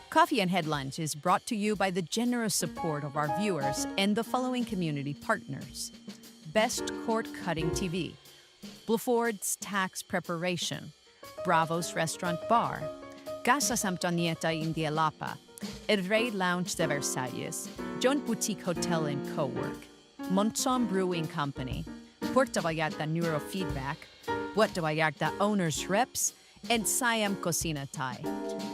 Coffee and Headlines is brought to you by the generous support of our viewers and the following community partners: Best Court Cutting TV, Bluford's Tax Preparation, Bravo's Restaurant Bar, Casa Samtonieta India Lapa, El Rey Lounge de Versalles, Joint Boutique Hotel and Cowork, Montzon Brewing Company, Puerto Vallarta Neurofeedback, Puerto Vallarta Owners Reps, and Siam Cocina Thai.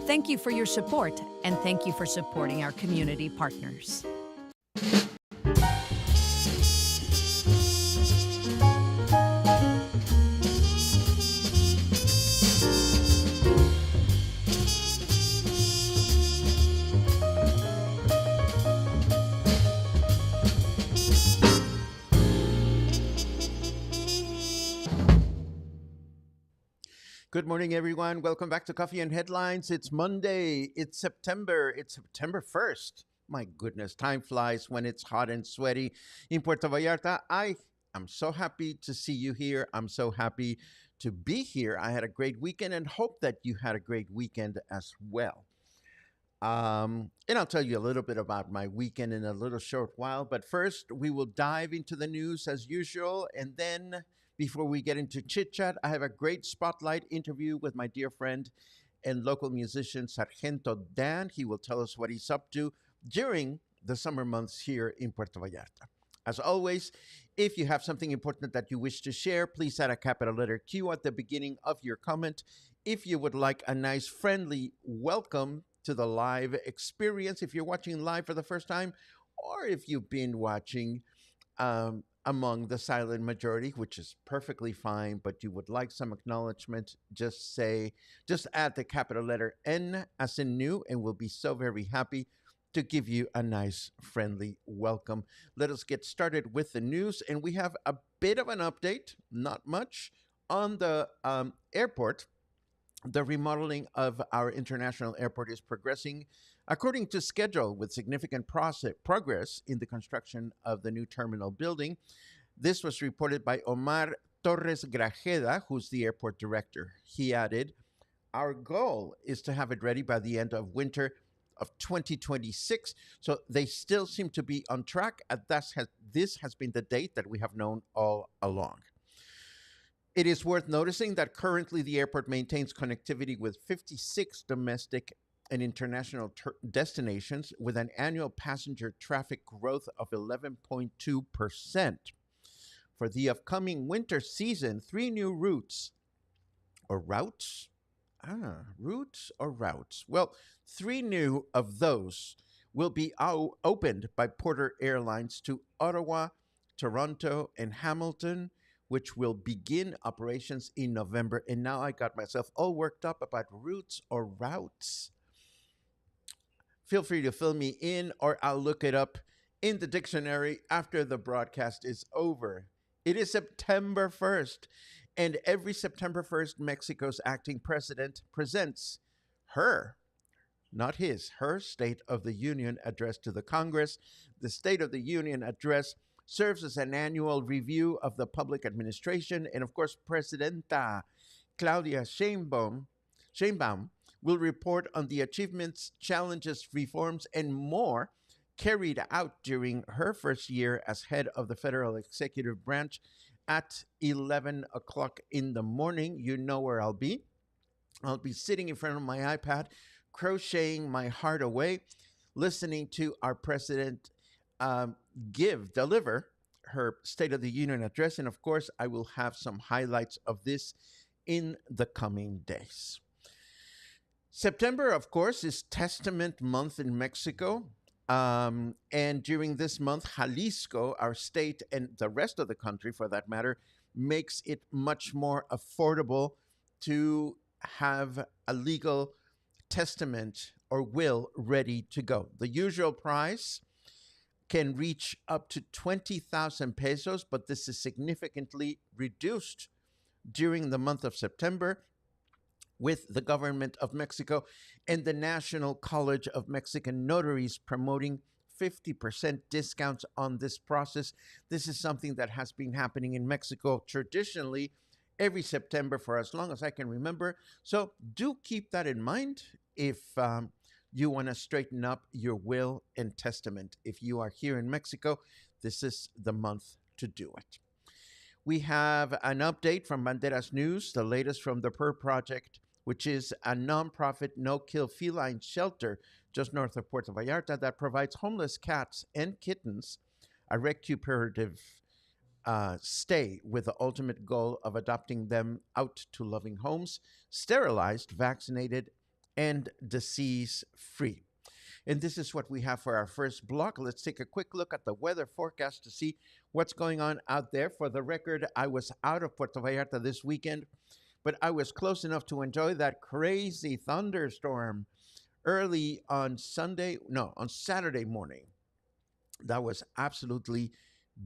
Thank you for your support, and thank you for supporting our community partners. Good morning, everyone. Welcome back to Coffee and Headlines. It's Monday. It's September. It's September 1st. My goodness, time flies when it's hot and sweaty in Puerto Vallarta. I am so happy to see you here. I'm so happy to be here. I had a great weekend and hope that you had a great weekend as well. And I'll tell you a little bit about my weekend in a little short while. But first, we will dive into the news as usual. And then, before we get into chit chat, I have a great spotlight interview with my dear friend and local musician, Sargento Dan. He will tell us what he's up to during the summer months here in Puerto Vallarta. As always, if you have something important that you wish to share, please add a capital letter Q at the beginning of your comment. If you would like a nice, friendly welcome to the live experience, if you're watching live for the first time, or if you've been watching among the silent majority, which is perfectly fine, but you would like some acknowledgement, just add the capital letter N as in new, and we'll be so very happy to give you a nice, friendly welcome. Let us get started with the news, and we have a bit of an update, not much, on the airport. The remodeling of our international airport is progressing according to schedule, with significant progress in the construction of the new terminal building. This was reported by Omar Torres Grajeda, who's the airport director. He added, "Our goal is to have it ready by the end of winter of 2026. So they still seem to be on track. This has been the date that we have known all along. It is worth noticing that currently the airport maintains connectivity with 56 domestic and international destinations, with an annual passenger traffic growth of 11.2%. For the upcoming winter season, 3 new routes. Well, 3 new of those will be opened by Porter Airlines to Ottawa, Toronto, and Hamilton, which will begin operations in November. And now I got myself all worked up about routes. Feel free to fill me in, or I'll look it up in the dictionary after the broadcast is over. It is September 1st, and every September 1st, Mexico's acting president presents her State of the Union address to the Congress. The State of the Union address serves as an annual review of the public administration, and of course, Presidenta Claudia Sheinbaum will report on the achievements, challenges, reforms, and more carried out during her first year as head of the federal executive branch at 11 o'clock in the morning. You know where I'll be. I'll be sitting in front of my iPad, crocheting my heart away, listening to our president deliver her State of the Union address. And of course, I will have some highlights of this in the coming days. September, of course, is Testament Month in Mexico. And during this month, Jalisco, our state, and the rest of the country, for that matter, makes it much more affordable to have a legal testament or will ready to go. The usual price can reach up to 20,000 pesos, but this is significantly reduced during the month of September, with the government of Mexico and the National College of Mexican Notaries promoting 50% discounts on this process. This is something that has been happening in Mexico traditionally every September for as long as I can remember. So do keep that in mind. If you want to straighten up your will and testament. If you are here in Mexico, this is the month to do it. We have an update from Banderas News, the latest from the PuRR Project, which is a nonprofit no-kill feline shelter just north of Puerto Vallarta that provides homeless cats and kittens a recuperative stay with the ultimate goal of adopting them out to loving homes, sterilized, vaccinated, and disease free. And this is what we have for our first block. Let's take a quick look at the weather forecast to see what's going on out there. For the record, I was out of Puerto Vallarta this weekend, but I was close enough to enjoy that crazy thunderstorm early on Saturday morning. That was absolutely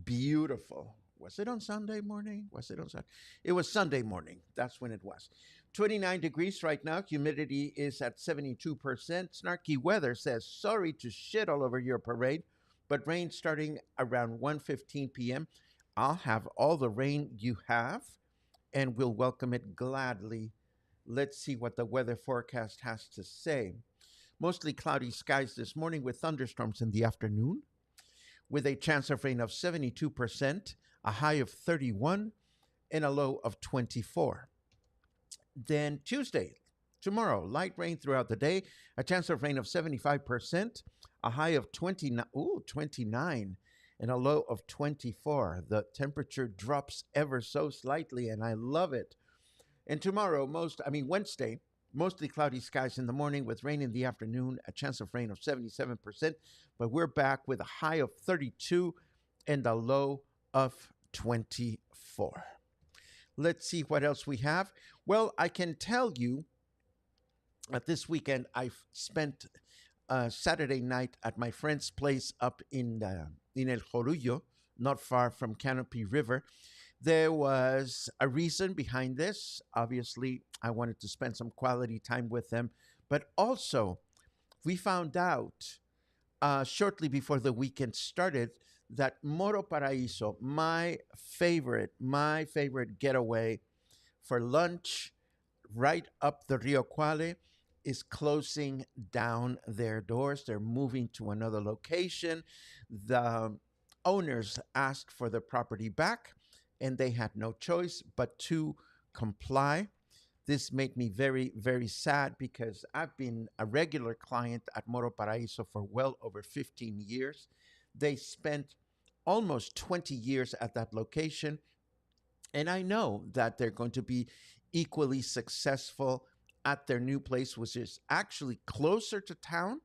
beautiful. Was it on Sunday morning? Was it on Sunday? It was Sunday morning. That's when it was. 29 degrees right now. Humidity is at 72%. Snarky Weather says, sorry to shit all over your parade, but rain starting around 1:15 p.m. I'll have all the rain you have, and we'll welcome it gladly. Let's see what the weather forecast has to say. Mostly cloudy skies this morning with thunderstorms in the afternoon, with a chance of rain of 72%, a high of 31, and a low of 24. Then Tuesday, tomorrow, light rain throughout the day, a chance of rain of 75%, a high of 29, and a low of 24. The temperature drops ever so slightly, and I love it. And tomorrow, Wednesday, mostly cloudy skies in the morning with rain in the afternoon, a chance of rain of 77%, but we're back with a high of 32 and a low of 24. Let's see what else we have. Well, I can tell you that this weekend I've spent Saturday night at my friend's place up in El Jorullo, not far from Canopy River. There was a reason behind this. Obviously, I wanted to spend some quality time with them, but also we found out shortly before the weekend started that Moro Paraíso, my favorite getaway for lunch right up the Rio Quale, is closing down their doors. They're moving to another location. The owners asked for the property back, and they had no choice but to comply. This made me very, very sad because I've been a regular client at Moro Paraíso for well over 15 years. They spent almost 20 years at that location, and I know that they're going to be equally successful at their new place, which is actually closer to town,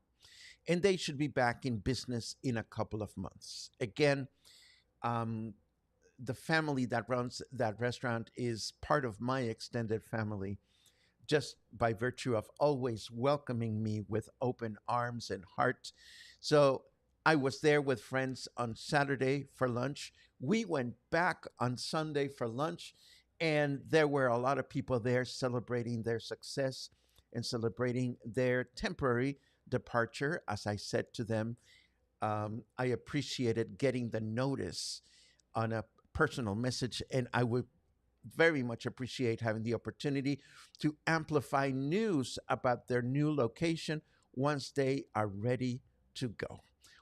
and they should be back in business in a couple of months. Again, the family that runs that restaurant is part of my extended family, just by virtue of always welcoming me with open arms and heart. So I was there with friends on Saturday for lunch. We went back on Sunday for lunch, and there were a lot of people there celebrating their success and celebrating their temporary departure. As I said to them, I appreciated getting the notice on a personal message, and I would very much appreciate having the opportunity to amplify news about their new location once they are ready to go.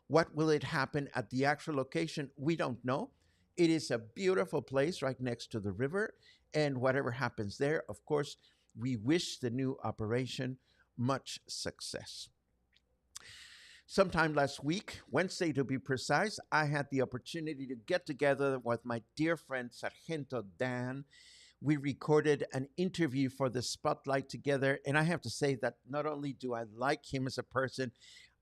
What will it happen at the actual location? We don't know. It is a beautiful place right next to the river, and whatever happens there, of course, we wish the new operation much success. Sometime last week, Wednesday to be precise, I had the opportunity to get together with my dear friend Sargento Dan. We recorded an interview for the Spotlight together, and I have to say that not only do I like him as a person,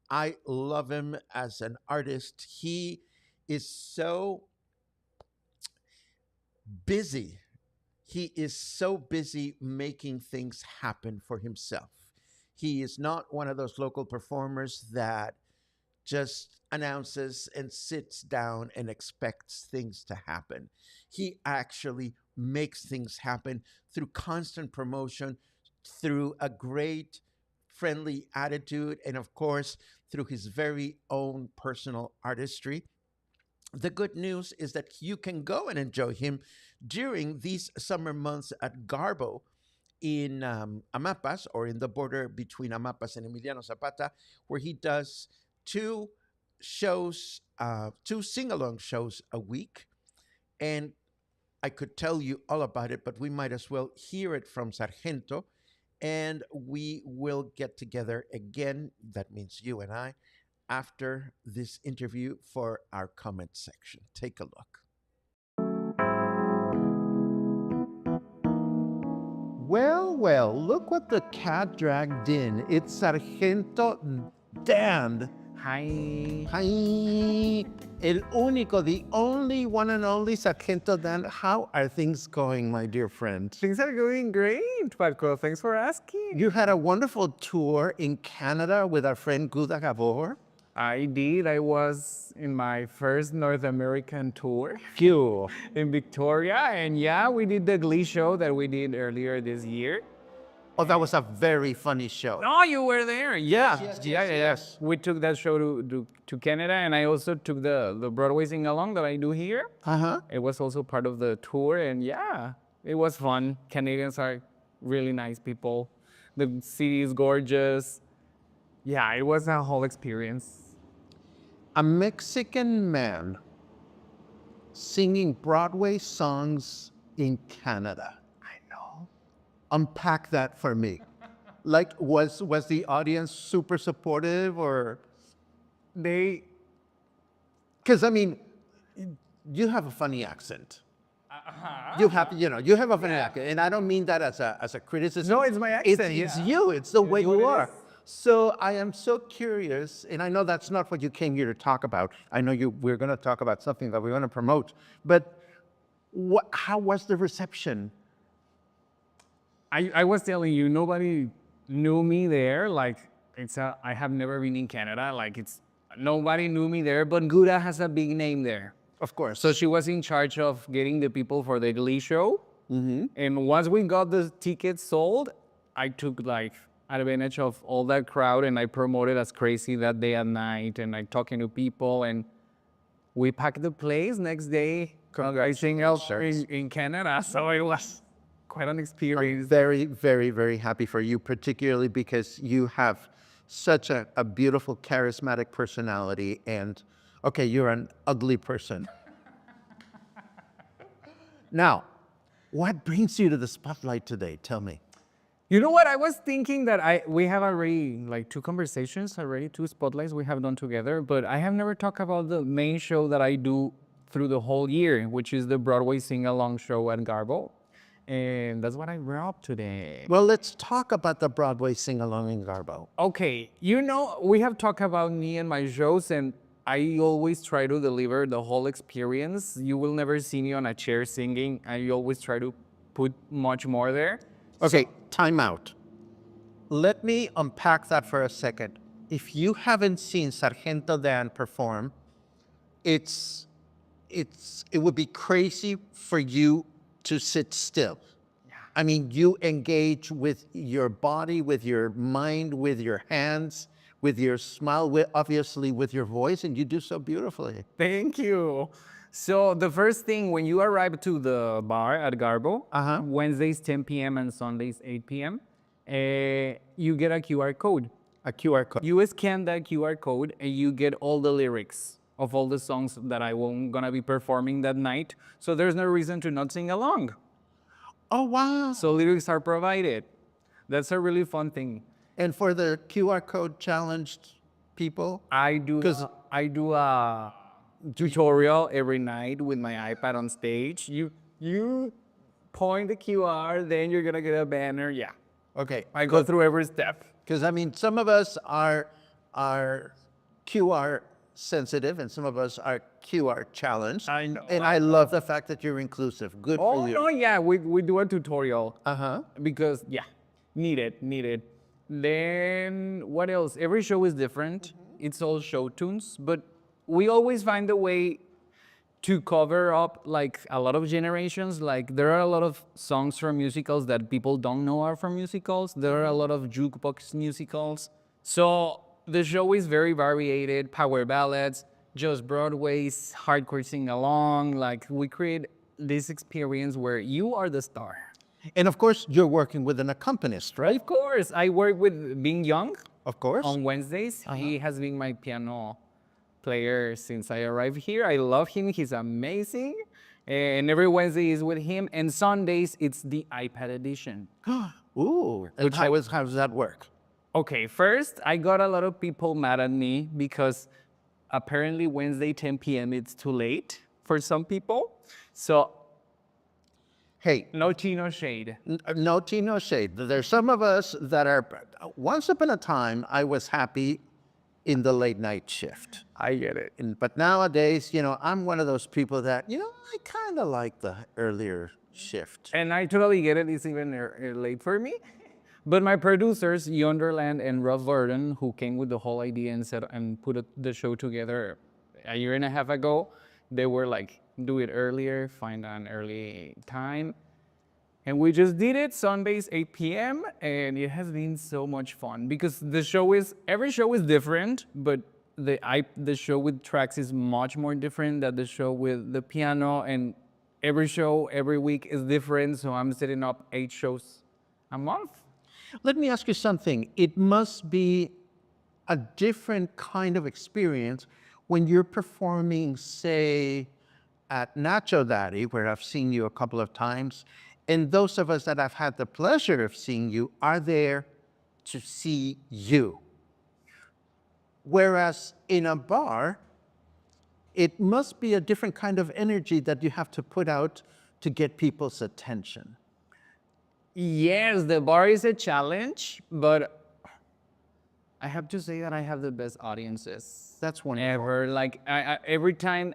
I love him as an artist. He is so busy. He is so busy making things happen for himself. He is not one of those local performers that just announces and sits down and expects things to happen. He actually makes things happen through constant promotion, through a great friendly attitude, and of course, through his very own personal artistry. The good news is that you can go and enjoy him during these summer months at Garbo in Amapas, or in the border between Amapas and Emiliano Zapata, where he does two shows, two sing along shows a week. And I could tell you all about it, but we might as well hear it from Sargento, and we will get together again. That means you and I, after this interview for our comment section. Take a look. Well, well, look what the cat dragged in. It's Sargento Dan. Hi. Hi. El único, the only one and only Sargento Dan. How are things going, my dear friend? Things are going great, Paco. Thanks for asking. You had a wonderful tour in Canada with our friend Guda Gabor. I did. I was in my first North American tour Phew. in Victoria. And yeah, we did the Glee show that we did earlier this year. Oh, that was a very funny show. Oh, you were there. Yeah. Yes. We took that show to Canada, and I also took the Broadway sing-along that I do here. Uh-huh. It was also part of the tour, and yeah, it was fun. Canadians are really nice people. The city is gorgeous. Yeah, it was a whole experience. A Mexican man singing Broadway songs in Canada. I know. Unpack that for me. Like, was the audience super supportive, or? They, Because, I mean, you have a funny accent. You have a funny accent, and I don't mean that as a criticism. No, it's my accent, It's yeah. you. It's the way what you it are. is. So I am so curious, and I know that's not what you came here to talk about. I know we're going to talk about something that we're going to promote, but how was the reception? I was telling you, nobody knew me there. Like, I have never been in Canada. Nobody knew me there, but Guda has a big name there. Of course. So she was in charge of getting the people for the Glee show. Mm-hmm. And once we got the tickets sold, I took advantage of all that crowd, and I promoted as crazy that day and night, and I talking to people, and we packed the place next day. I sing out in Canada, so it was quite an experience. Very, very, very happy for you, particularly because you have such a beautiful, charismatic personality, and okay, you're an ugly person. Now, what brings you to the spotlight today? Tell me. You know what? I was thinking that we have already two conversations already, two spotlights we have done together, but I have never talked about the main show that I do through the whole year, which is the Broadway sing-along show at Garbo. And that's what I brought today. Well, let's talk about the Broadway sing-along in Garbo. Okay, we have talked about me and my shows, and I always try to deliver the whole experience. You will never see me on a chair singing. I always try to put much more there. Okay, time out. Let me unpack that for a second. If you haven't seen Sargento Dan perform, it would be crazy for you to sit still. Yeah. I mean, you engage with your body, with your mind, with your hands, with your smile, obviously with your voice, and you do so beautifully. Thank you. So the first thing, when you arrive to the bar at Garbo, Wednesdays 10 p.m. and Sundays 8 p.m., you get a QR code. A QR code. You scan that QR code and you get all the lyrics of all the songs that I'm gonna be performing that night. So there's no reason to not sing along. Oh, wow. So lyrics are provided. That's a really fun thing. And for the QR code challenged people? I do a tutorial every night with my iPad on stage. You point the QR, then you're gonna get a banner. Yeah. Okay. I go through every step. Because, I mean, some of us are QR sensitive and some of us are QR challenged. I know. And I love the fact that you're inclusive. Good for you. Oh, no, yeah, we do a tutorial. Uh-huh. Because, yeah, needed. Then, what else? Every show is different. It's all show tunes, but we always find a way to cover up a lot of generations. There are a lot of songs from musicals that people don't know are from musicals. There are a lot of jukebox musicals. So the show is very varied, power ballads, just Broadway's hardcore sing along. We create this experience where you are the star. And of course, you're working with an accompanist, right? Of course, I work with Being Young Of course. on Wednesdays. He has been my piano player since I arrived here. I love him. He's amazing. And every Wednesday is with him. And Sundays, it's the iPad edition. Ooh. And how does that work? Okay, first, I got a lot of people mad at me because apparently Wednesday 10 p.m. it's too late for some people. So Hey, no tea, no shade. no tea, no shade. There's some of us that are, once upon a time, I was happy in the late night shift. I get it. But nowadays, I'm one of those people that, I kind of like the earlier shift. And I totally get it. It's even late for me. But my producers, Yonderland and Rob Burden, who came with the whole idea and put the show together a year and a half ago, they were like, do it earlier, find an early time. And we just did it Sundays, 8 p.m. And it has been so much fun because every show is different, but the show with tracks is much more different than the show with the piano. And every show, every week is different. So I'm setting up 8 shows a month. Let me ask you something. It must be a different kind of experience when you're performing, say, at Nacho Daddy, where I've seen you a couple of times, and those of us that have had the pleasure of seeing you are there to see you. Whereas in a bar, it must be a different kind of energy that you have to put out to get people's attention. Yes, the bar is a challenge, but I have to say that I have the best audiences. That's wonderful. Ever. Like every time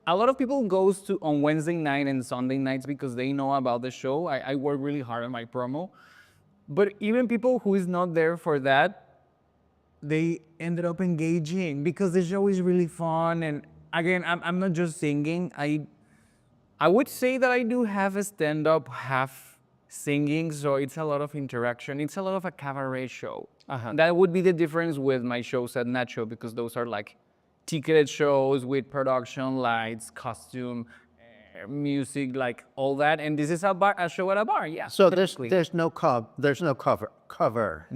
a lot of people goes to on Wednesday night and Sunday nights because they know about the show. I work really hard on my promo. But even people who is not there for that, they ended up engaging because the show is really fun. And again, I'm not just singing. I would say that I do have a stand-up half singing, so it's a lot of interaction. It's a lot of a cabaret show. That would be the difference with my shows at Nacho because those are like ticketed shows with production, lights, costume, music, like all that. And this is a show at a bar, yeah. So there's no cover. No. Cover.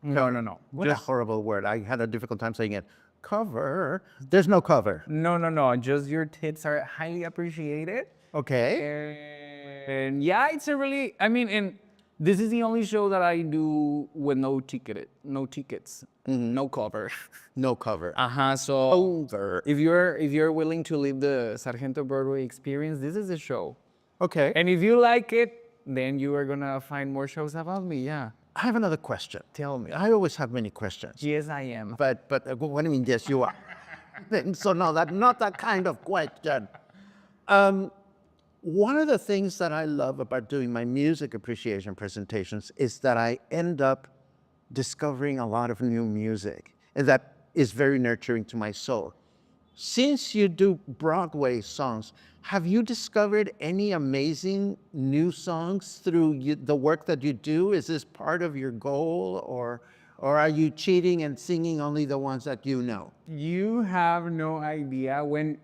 No. What a horrible word. I had a difficult time saying it. Cover. There's no cover. No. Just your tits are highly appreciated. Okay. And yeah, it's a really, and this is the only show that I do with no tickets, no cover. No cover. So Over. if you're willing to live the Sargento Broadway experience, this is the show. Okay. And if you like it, then you are gonna find more shows about me. Yeah. I have another question. Tell me. I always have many questions. Yes, I am. But what do you mean, yes, you are? So no, that's not that kind of question. One of the things that I love about doing my music appreciation presentations is that I end up discovering a lot of new music, and that is very nurturing to my soul. Since you do Broadway songs, have you discovered any amazing new songs through the work that you do? Is this part of your goal, or are you cheating and singing only the ones that you know? You have no idea. When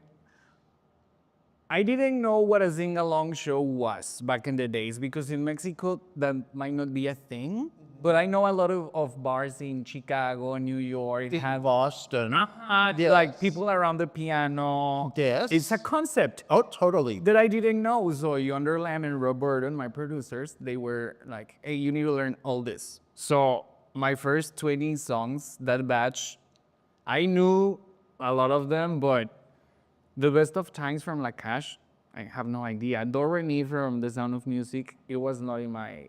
I didn't know what a sing-along show was back in the days because in Mexico that might not be a thing. But I know a lot of bars in Chicago, New York, Boston. Yes. Like people around the piano. Yes. It's a concept Oh, totally. that I didn't know. So Yonderland and Rob Burden, my producers, they were like, hey, you need to learn all this. So my first 20 songs, that batch, I knew a lot of them, but the best of times from La Cash, I have no idea. Do Re Mi from The Sound of Music, it was not in my...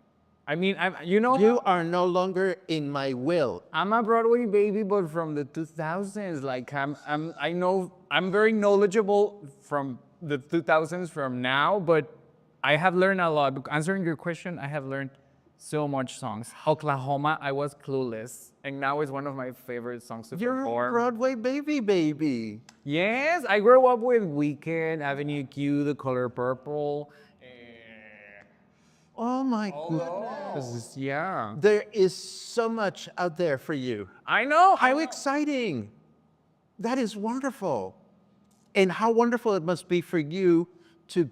You are no longer in my will. I'm a Broadway baby, but from the 2000s. Like I'm very knowledgeable from the 2000s from now, but I have learned a lot. Answering your question, I have learned so much songs. Oklahoma, I was clueless, and now it's one of my favorite songs to You're perform. a Broadway baby. Yes, I grew up with Weekend, Avenue Q, The Color Purple. Oh my goodness. Yeah. There is so much out there for you. I know. How exciting. That is wonderful. And how wonderful it must be for you to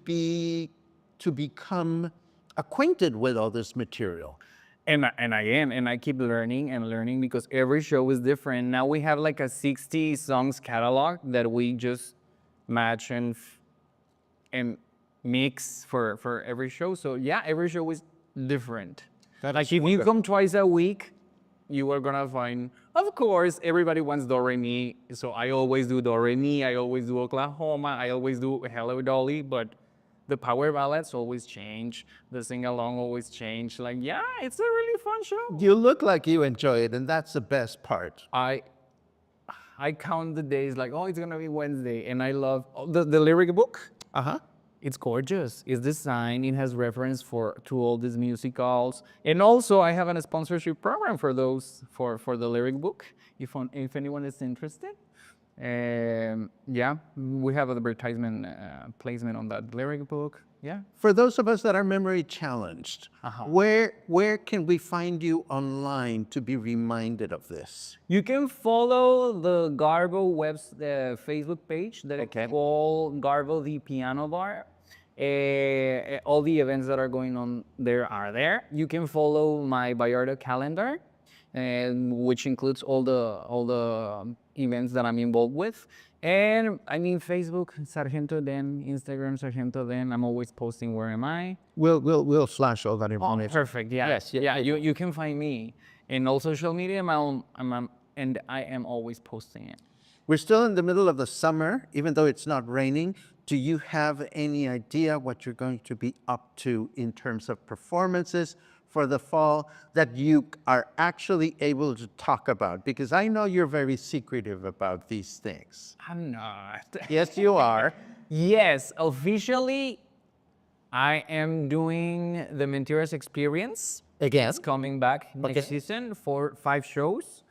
to become acquainted with all this material? And I keep learning and learning because every show is different. Now we have like a 60 songs catalog that we just match and mix for every show. So yeah, every show is different. Like if you come twice a week, you are gonna find, of course, everybody wants Do Re Mi. So I always do Do Re Mi. I always do Oklahoma. I always do Hello Dolly. But the power ballads always change. The sing along always change. Like yeah, it's a really fun show. You look like you enjoy it, and that's the best part. I count the days like, oh, it's gonna be Wednesday, and I love the lyric book. Uh-huh. It's gorgeous. It's designed. It has reference to all these musicals, and also I have a sponsorship program for those for the lyric book. If anyone is interested, yeah, we have advertisement placement on that lyric book. Yeah. For those of us that are memory challenged, where can we find you online to be reminded of this? You can follow the Garbo web's Facebook page that is called Garbo the Piano Bar. All the events that are going on there are there. You can follow my Vallarta calendar, which includes all the events that I'm involved with. And I mean, Facebook, Sargento Dan, Instagram, Sargento Dan. I'm always posting where am I. We'll flash all that information. Oh, perfect. Yeah. Yes. Yeah. You can find me in all social media. And I am always posting it. We're still in the middle of the summer, even though it's not raining. Do you have any idea what you're going to be up to in terms of performances for the fall that you are actually able to talk about? Because I know you're very secretive about these things. I'm not. Yes, you are. Yes, officially, I am doing the Mentiras Experience. Again? It's coming back next season for 5 shows.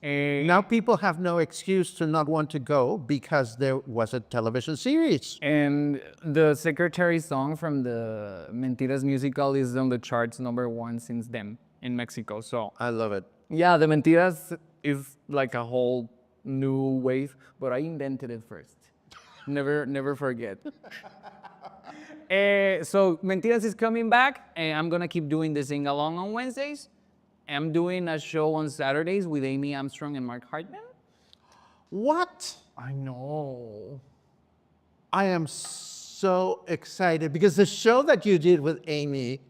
Now people have no excuse to not want to go because there was a television series. And the secretary song from the Mentiras musical is on the charts #1 since then in Mexico. So I love it. yeah, the Mentiras is like a whole new wave, but I invented it first. Never forget. So Mentiras is coming back, and I'm gonna keep doing the sing along on Wednesdays. I'm doing a show on Saturdays with Amy Armstrong and Mark Hartman. What? I know. I am so excited because the show that you did with Amy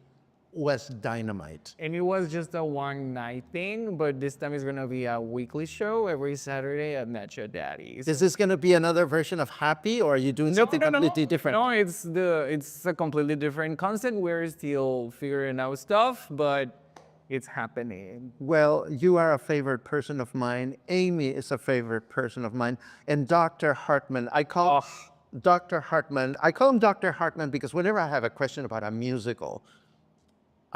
was dynamite. And it was just a one-night thing, but this time it's gonna be a weekly show every Saturday at Nacho Daddy's. Is this going to be another version of Happy, or are you doing something completely different? No, it's a completely different concept. We're still figuring out stuff, but it's happening. Well, you are a favorite person of mine. Amy is a favorite person of mine. And Dr. Hartman, I call Dr. Hartman, I call him Dr. Hartman because whenever I have a question about a musical,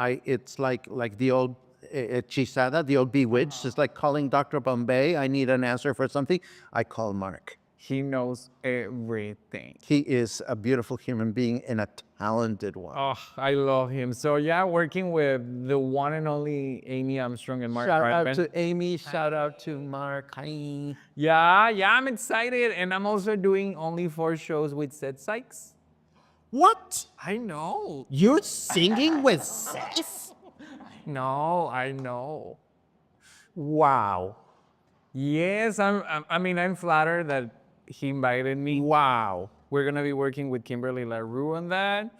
it's like the old hechizada, the old bewitched. It's like calling Dr. Bombay. I need an answer for something. I call Mark. He knows everything. He is a beautiful human being and a talented one. Oh, I love him. So yeah, working with the one and only Amy Armstrong and Mark Hartman. Shout out to Amy. Shout out to Mark. Hi. Yeah, I'm excited. And I'm also doing only 4 shows with Seth Sykes. What? I know. You're singing with Seth? No, I know. Wow. Yes, I'm flattered that he invited me. Wow. We're gonna be working with Kimberly LaRue on that,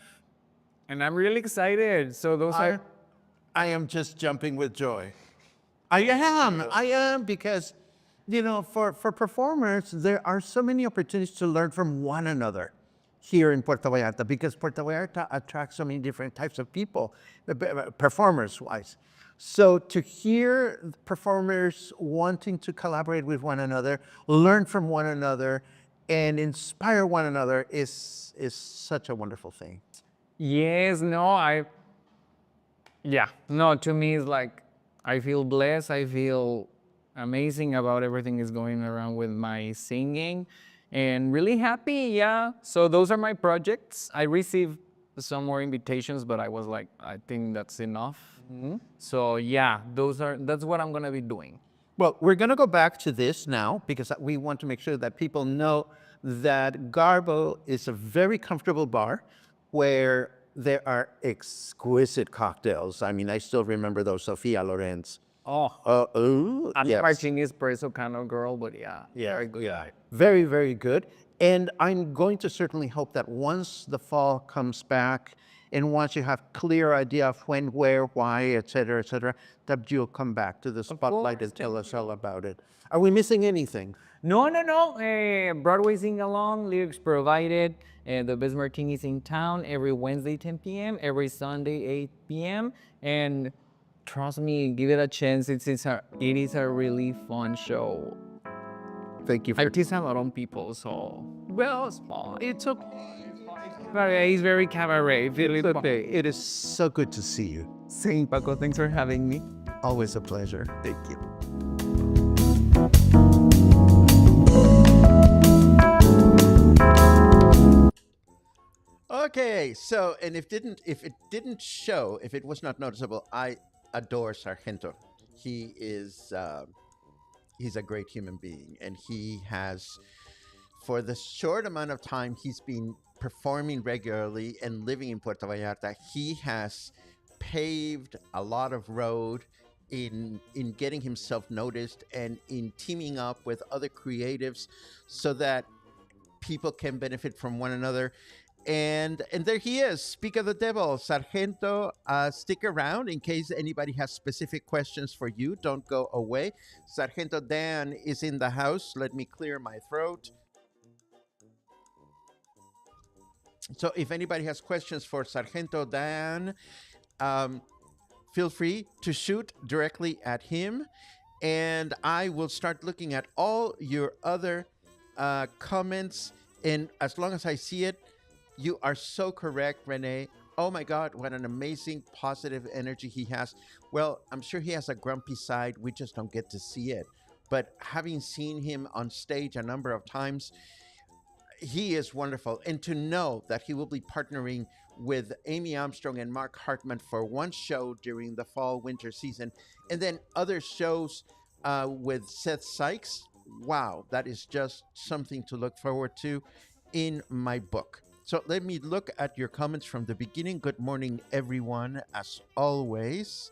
and I'm really excited. So I am just jumping with joy. I am because, for performers, there are so many opportunities to learn from one another here in Puerto Vallarta because Puerto Vallarta attracts so many different types of people, performers-wise. So to hear performers wanting to collaborate with one another, learn from one another, and inspire one another is such a wonderful thing. Yes, to me it's like I feel blessed. I feel amazing about everything is going around with my singing and really happy. Yeah. So those are my projects. I received some more invitations, but I was like, I think that's enough. Mm-hmm. So yeah, that's what I'm gonna be doing. Well, we're gonna go back to this now because we want to make sure that people know that Garbo is a very comfortable bar where there are exquisite cocktails. I mean, I still remember those Sofia Lorenz. Oh, I'm Yes. martini espresso kind of girl, but yeah, Yeah, very good. yeah. Very, very good. And I'm going to certainly hope that once the fall comes back and once you have clear idea of when, where, why, et cetera, that you'll come back to the spotlight course, and tell us all about it. Are we missing anything? No. Broadway sing along, lyrics provided. The best martinis in town every Wednesday 10 p.m., every Sunday 8 p.m. And trust me, give it a chance. It is a really fun show. Thank you. I tease a lot on people, so well, small. It's okay. It's very cabaret. Okay. It is so good to see you. Same, Paco. Thanks for having me. Always a pleasure. Thank you. Okay, so and if it didn't show, if it was not noticeable, I adore Sargento. He is he's a great human being, and he has, for the short amount of time he's been performing regularly and living in Puerto Vallarta, he has paved a lot of road in getting himself noticed and in teaming up with other creatives so that people can benefit from one another. And there he is. Speak of the devil, Sargento. Stick around in case anybody has specific questions for you. Don't go away. Sargento Dan is in the house. Let me clear my throat. So if anybody has questions for Sargento Dan, feel free to shoot directly at him, and I will start looking at all your other comments. And as long as I see it, you are so correct, Renee. Oh my God, what an amazing positive energy he has. Well, I'm sure he has a grumpy side. We just don't get to see it. But having seen him on stage a number of times, he is wonderful. And to know that he will be partnering with Amy Armstrong and Mark Hartman for one show during the fall winter season, and then other shows with Seth Sykes. Wow, that is just something to look forward to in my book. So let me look at your comments from the beginning. Good morning, everyone, as always.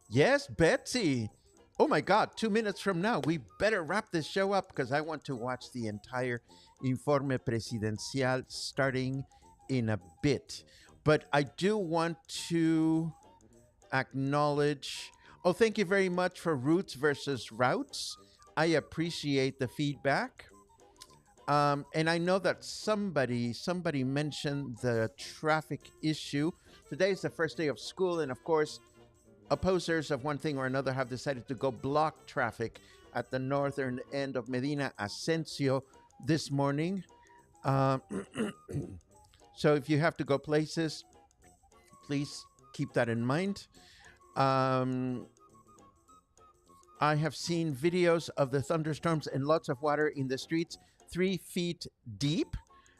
Yes, Betsy. Oh my God, 2 minutes from now, we better wrap this show up because I want to watch the entire Informe Presidencial starting in a bit. But I do want to acknowledge, oh, thank you very much for Roots versus Routes. I appreciate the feedback. And I know that somebody mentioned the traffic issue. Today is the first day of school, and of course, opposers of one thing or another have decided to go block traffic at the northern end of Medina Ascencio this morning. So if you have to go places, please keep that in mind. I have seen videos of the thunderstorms and lots of water in the streets, 3 feet deep.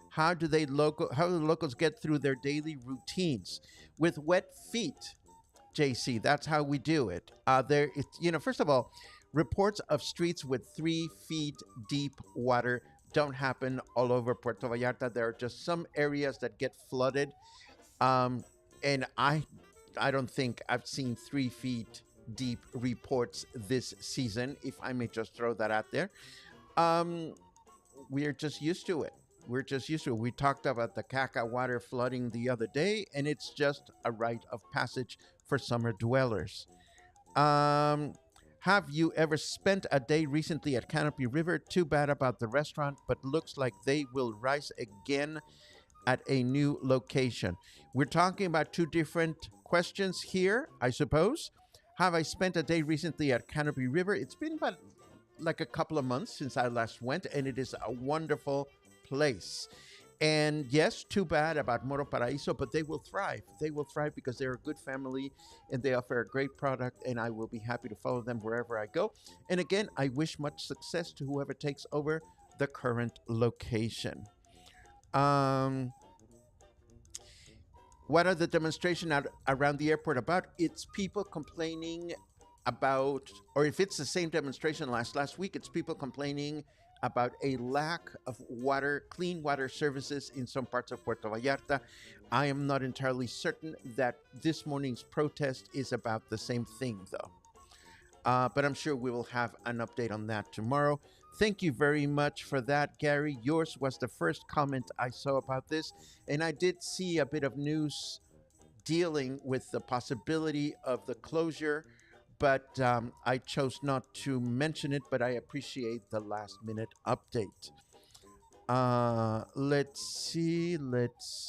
How do the locals get through their daily routines? With wet feet, JC, that's how we do it. First of all, reports of streets with 3 feet deep water don't happen all over Puerto Vallarta. There are just some areas that get flooded. And I don't think I've seen 3 feet deep reports this season, if I may just throw that out there. We're just used to it. We talked about the Caca water flooding the other day, and it's just a rite of passage for summer dwellers. Have you ever spent a day recently at Canopy River? Too bad about the restaurant, but looks like they will rise again at a new location. We're talking about 2 different questions here, I suppose. Have I spent a day recently at Canopy River? It's been about like a couple of months since I last went, and it is a wonderful place. And yes, too bad about Moro Paraíso, but they will thrive. They will thrive because they're a good family and they offer a great product, and I will be happy to follow them wherever I go. And again, I wish much success to whoever takes over the current location. What are the demonstrations around the airport about? It's people complaining about, or if it's the same demonstration last week, it's people complaining about a lack of water, clean water services in some parts of Puerto Vallarta. I am not entirely certain that this morning's protest is about the same thing, though. But I'm sure we will have an update on that tomorrow. Thank you very much for that, Gary. Yours was the first comment I saw about this, and I did see a bit of news dealing with the possibility of the closure, but I chose not to mention it, but I appreciate the last minute update. Let's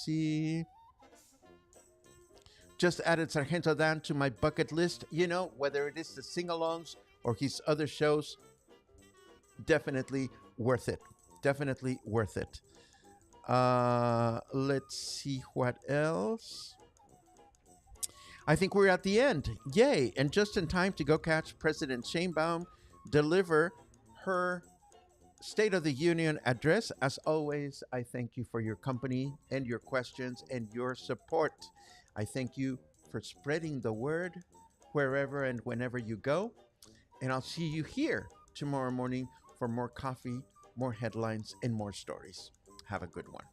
see. Just added Sargento Dan to my bucket list. You know, whether it is the sing alongs or his other shows, definitely worth it. Definitely worth it. Let's see what else. I think we're at the end. Yay. And just in time to go catch President Sheinbaum deliver her State of the Union address. As always, I thank you for your company and your questions and your support. I thank you for spreading the word wherever and whenever you go. And I'll see you here tomorrow morning for more coffee, more headlines, and more stories. Have a good one.